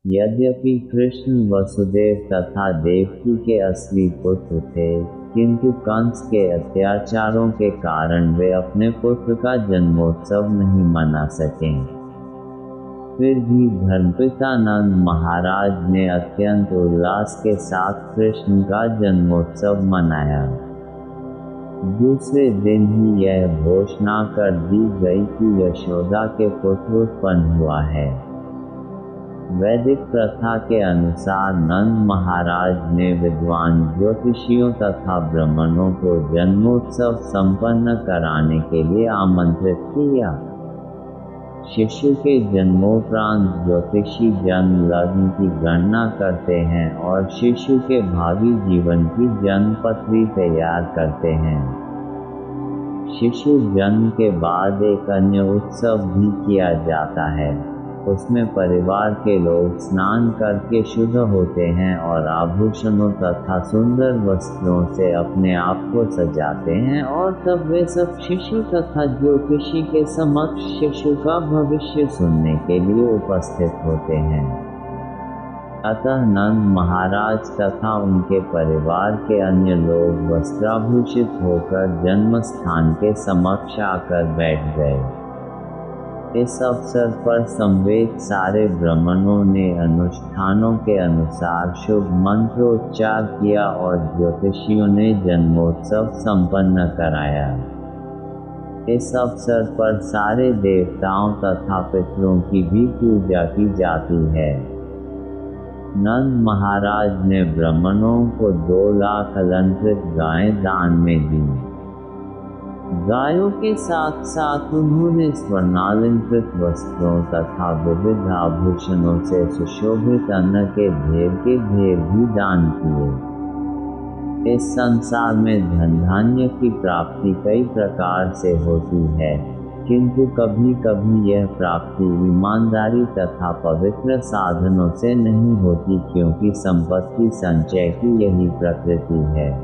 यद्यपि कृष्ण वसुदेव तथा देवकी के असली पुत्र थे, किंतु कंस के अत्याचारों के कारण वे अपने पुत्र का जन्मोत्सव नहीं मना सके। फिर भी धर्मपिता नंद महाराज ने अत्यंत उल्लास के साथ कृष्ण का जन्मोत्सव मनाया। दूसरे दिन ही यह घोषणा कर दी गई कि यशोदा के पुत्र उत्पन्न हुआ है। वैदिक प्रथा के अनुसार नंद महाराज ने विद्वान ज्योतिषियों तथा ब्राह्मणों को जन्मोत्सव संपन्न कराने के लिए आमंत्रित किया। शिशु के जन्मोपरांत ज्योतिषी जन्म लग्न की गणना करते हैं और शिशु के भावी जीवन की जन्म पत्री तैयार करते हैं। शिशु जन्म के बाद एक अन्य उत्सव भी किया जाता है। उसमें परिवार के लोग स्नान करके शुद्ध होते हैं और आभूषणों तथा सुंदर वस्त्रों से अपने आप को सजाते हैं और तब वे सब शिशु तथा ज्योतिषी के समक्ष शिशु का भविष्य सुनने के लिए उपस्थित होते हैं। अतः नंद महाराज तथा उनके परिवार के अन्य लोग वस्त्राभूषित होकर जन्म स्थान के समक्ष आकर बैठ गए। इस अवसर पर समवेत सारे ब्राह्मणों ने अनुष्ठानों के अनुसार शुभ मंत्रोच्चार किया और ज्योतिषियों ने जन्मोत्सव संपन्न कराया। इस अवसर पर सारे देवताओं तथा पितरों की भी पूजा की जाती है। नंद महाराज ने ब्राह्मणों को 2 लाख अलंकृत गायें दान में दी। गायों के साथ साथ उन्होंने स्वर्णालंकृत वस्त्रों तथा विविध आभूषणों से सुशोभित अन्न के ढेर भी दान किए। इस संसार में धन धान्य की प्राप्ति कई प्रकार से होती है, किंतु कभी कभी यह प्राप्ति ईमानदारी तथा पवित्र साधनों से नहीं होती, क्योंकि संपत्ति संचय की यही प्रकृति है।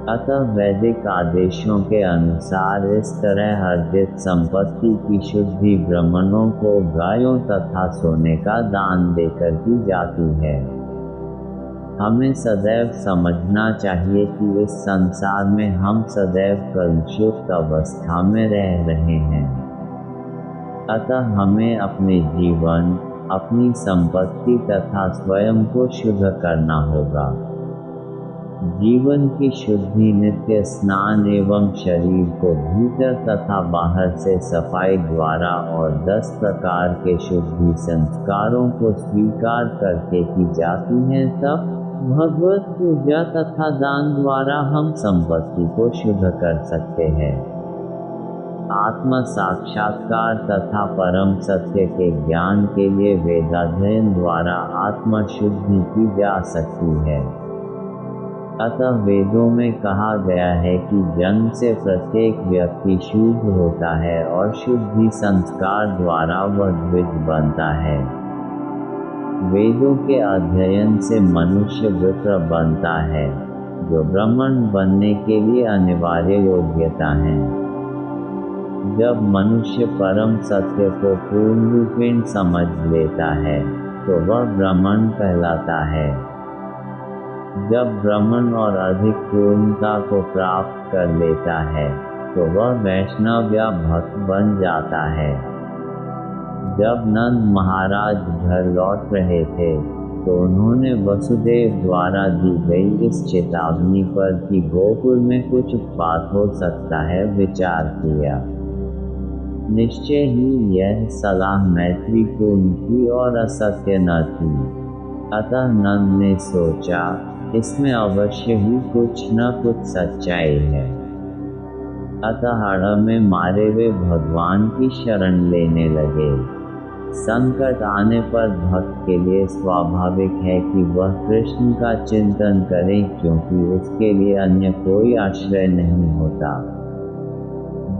अतः वैदिक आदेशों के अनुसार इस तरह अर्जित संपत्ति की शुद्धि ब्राह्मणों को गायों तथा सोने का दान देकर की जाती है। हमें सदैव समझना चाहिए कि इस संसार में हम सदैव कलुषित अवस्था में रह रहे हैं। अतः हमें अपने जीवन, अपनी संपत्ति तथा स्वयं को शुद्ध करना होगा। जीवन की शुद्धि नित्य स्नान एवं शरीर को भीतर तथा बाहर से सफाई द्वारा और 10 प्रकार के शुद्धि संस्कारों को स्वीकार करके की जाती है। तब भगवत पूजा तथा दान द्वारा हम संपत्ति को शुद्ध कर सकते हैं। आत्म साक्षात्कार तथा परम सत्य के ज्ञान के लिए वेदाध्ययन द्वारा आत्म शुद्धि की जा सकती है। अतः वेदों में कहा गया है कि जन्म से प्रत्येक व्यक्ति शुद्ध होता है और शुद्धि संस्कार द्वारा वह द्विज बनता है। वेदों के अध्ययन से मनुष्य विप्र बनता है, जो ब्राह्मण बनने के लिए अनिवार्य योग्यता है। जब मनुष्य परम सत्य को पूर्ण रूपेण समझ लेता है, तो वह ब्राह्मण कहलाता है। जब ब्राह्मण और अधिक पूर्णता को प्राप्त कर लेता है, तो वह वैष्णव या भक्त बन जाता है। जब नंद महाराज घर लौट रहे थे, तो उन्होंने वसुदेव द्वारा दी गई इस चेतावनी पर कि गोकुल में कुछ उत्पात हो सकता है विचार किया। निश्चय ही यह सलाह मैत्रीपूर्ण थी और असत्य न थी। अतः नंद ने सोचा, इसमें अवश्य ही कुछ न कुछ सच्चाई है। अतः हड़ में मारे वे भगवान की शरण लेने लगे। संकट आने पर भक्त के लिए स्वाभाविक है कि वह कृष्ण का चिंतन करे, क्योंकि उसके लिए अन्य कोई आश्रय नहीं होता।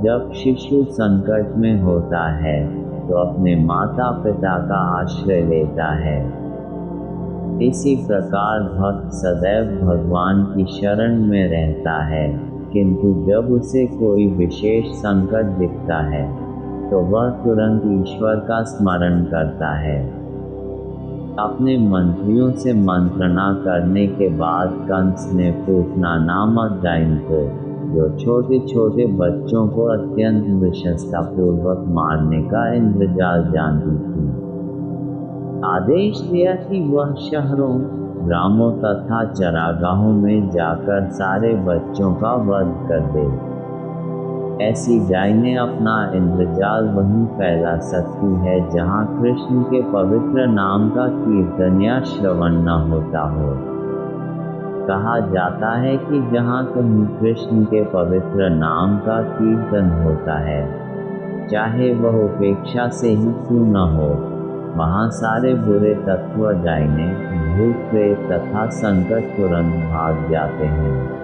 जब शिशु संकट में होता है, तो अपने माता पिता का आश्रय लेता है। इसी प्रकार भक्त सदैव भगवान की शरण में रहता है, किंतु जब उसे कोई विशेष संकट दिखता है, तो वह तुरंत ईश्वर का स्मरण करता है। अपने मंत्रियों से मंत्रणा करने के बाद कंस ने पूतना नामक डाइन को, जो छोटे छोटे बच्चों को अत्यंत विशंसतापूर्वक मारने का इंद्रजाल जानती थी, आदेश दिया कि वह शहरों, ग्रामों तथा चरागाहों में जाकर सारे बच्चों का वध कर दे। ऐसी डाइनें अपना इंद्रजाल वहीं फैला सकती है जहां कृष्ण के पवित्र नाम का कीर्तन या श्रवण न होता हो। कहा जाता है कि जहां कहीं कृष्ण के पवित्र नाम का कीर्तन होता है, चाहे वह उपेक्षा से ही क्यों न हो, वहां सारे बुरे तत्व, डाइनें, भूत प्रेत तथा संकट तुरंत भाग जाते हैं।